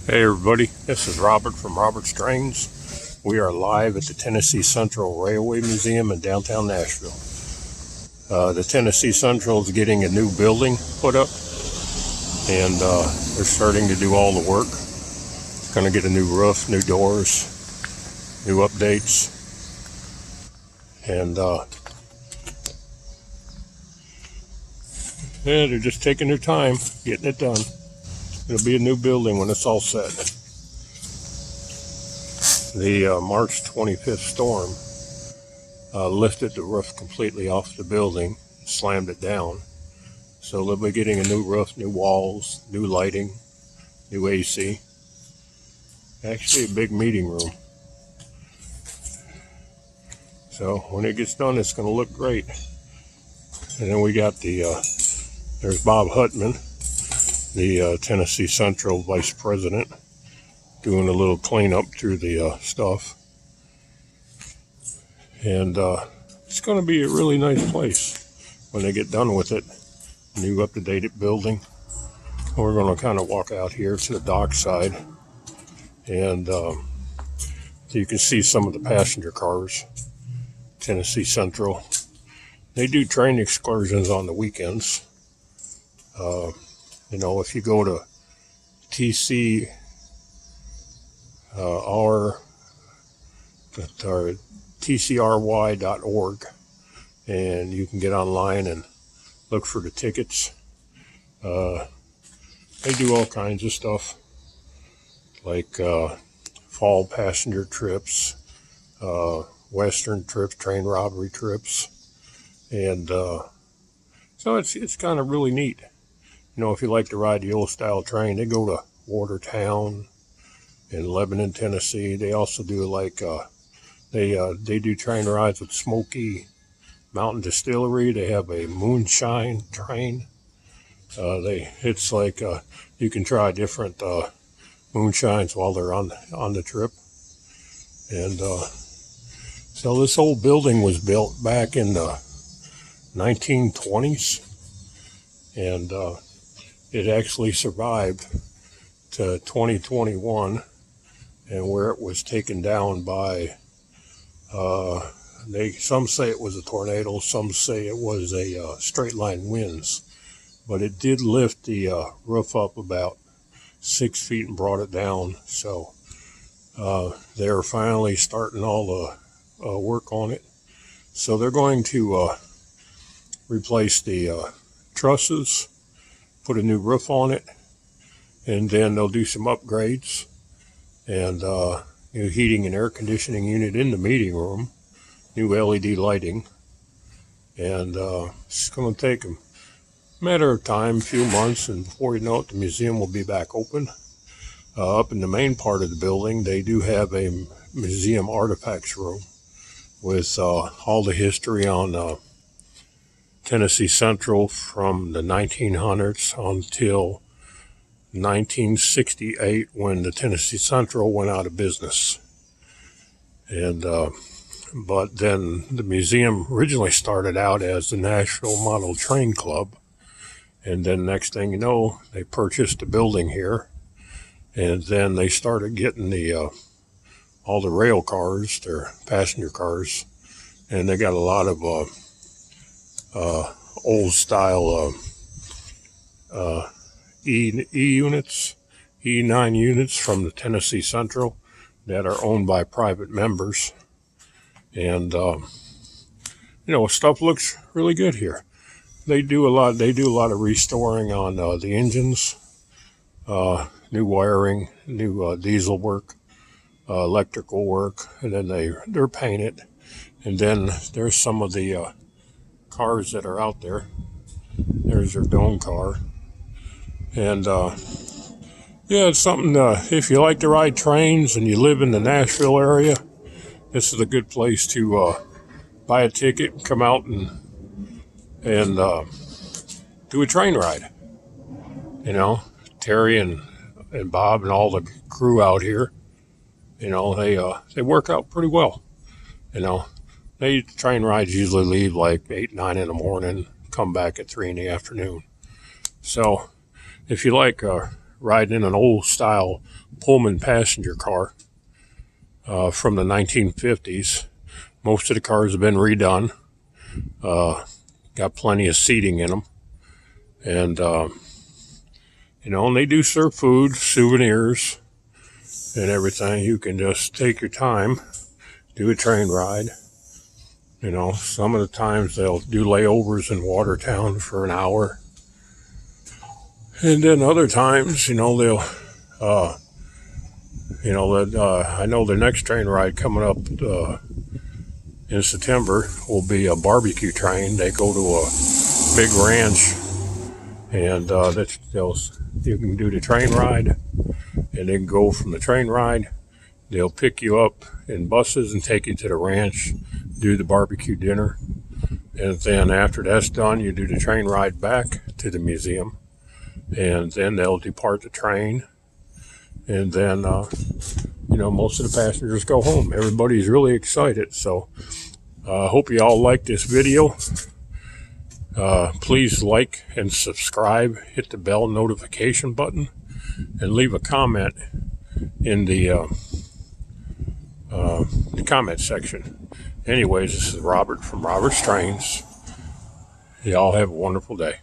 Hey everybody, this is Robert from Robert's Trains. We are live at the Tennessee Central Railway Museum in downtown Nashville. The Tennessee Central is getting a new building put up, and they're starting to do all the work. It's going to get a new roof, new doors, new updates, and yeah, they're just taking their time getting it done. It'll be a new building when it's all set. The March 25th storm lifted the roof completely off the building, slammed it down. So they'll be getting a new roof, new walls, new lighting, new AC. Actually a big meeting room. So when it gets done, it's going to look great. And then we got there's Bob Hutman, the Tennessee Central Vice President, doing a little cleanup through the stuff. And it's going to be a really nice place when they get done with it. New up-to-date building. We're going to kind of walk out here to the dock side, and so you can see some of the passenger cars. Tennessee Central. They do train excursions on the weekends. If you go to tcry.org, and you can get online and look for the tickets. They do all kinds of stuff, like fall passenger trips, western trips, train robbery trips, and so it's kind of really neat. If you like to ride the old style train, they go to Watertown in Lebanon, Tennessee. They also do they do train rides with Smoky Mountain Distillery. They have a moonshine train. It's like you can try different moonshines while they're on the trip. And so this whole building was built back in the 1920s, and it actually survived to 2021, and where it was taken down by some say it was a tornado, some say it was a straight line winds, but it did lift the roof up about 6 feet and brought it down. So they're finally starting all the work on it. So they're going to replace the trusses, put a new roof on it, and then they'll do some upgrades, and new heating and air conditioning unit in the meeting room, new LED lighting, and it's going to take a matter of time, a few months, and before you know it, the museum will be back open. Up in the main part of the building, they do have a museum artifacts room with all the history on Tennessee Central from the 1900s until 1968, when the Tennessee Central went out of business. And but then the museum originally started out as the Nashville Model Train Club, and then next thing you know, they purchased a building here, and then they started getting all the rail cars, their passenger cars, and they got a lot of old style E9 units from the Tennessee Central that are owned by private members. And stuff looks really good here. They do a lot of restoring on the engines, new wiring, new diesel work, electrical work, and then they're painted. And then there's some of the cars that are out there. There's their dome car. And it's something, if you like to ride trains and you live in the Nashville area, this is a good place to buy a ticket and come out and do a train ride. Terry and Bob and all the crew out here, they work out pretty well. Train rides usually leave like 8, 9 in the morning, come back at 3 in the afternoon. So if you like riding in an old style Pullman passenger car from the 1950s. Most of the cars have been redone. Got plenty of seating in them. And, and they do serve food, souvenirs, and everything. You can just take your time, do a train ride. Some of the times they'll do layovers in Watertown for an hour. And then other times, they'll, I know the next train ride coming up in September will be a barbecue train. They go to a big ranch, and you can do the train ride, and then go from the train ride. They'll pick you up in buses and take you to the ranch, do the barbecue dinner, and then after that's done, you do the train ride back to the museum, and then they'll depart the train, and then most of the passengers go home. Everybody's really excited. So I hope you all like this video. Please like and subscribe, hit the bell notification button, and leave a comment in the comment section. Anyways, this is Robert from Robert's Trains. Y'all have a wonderful day.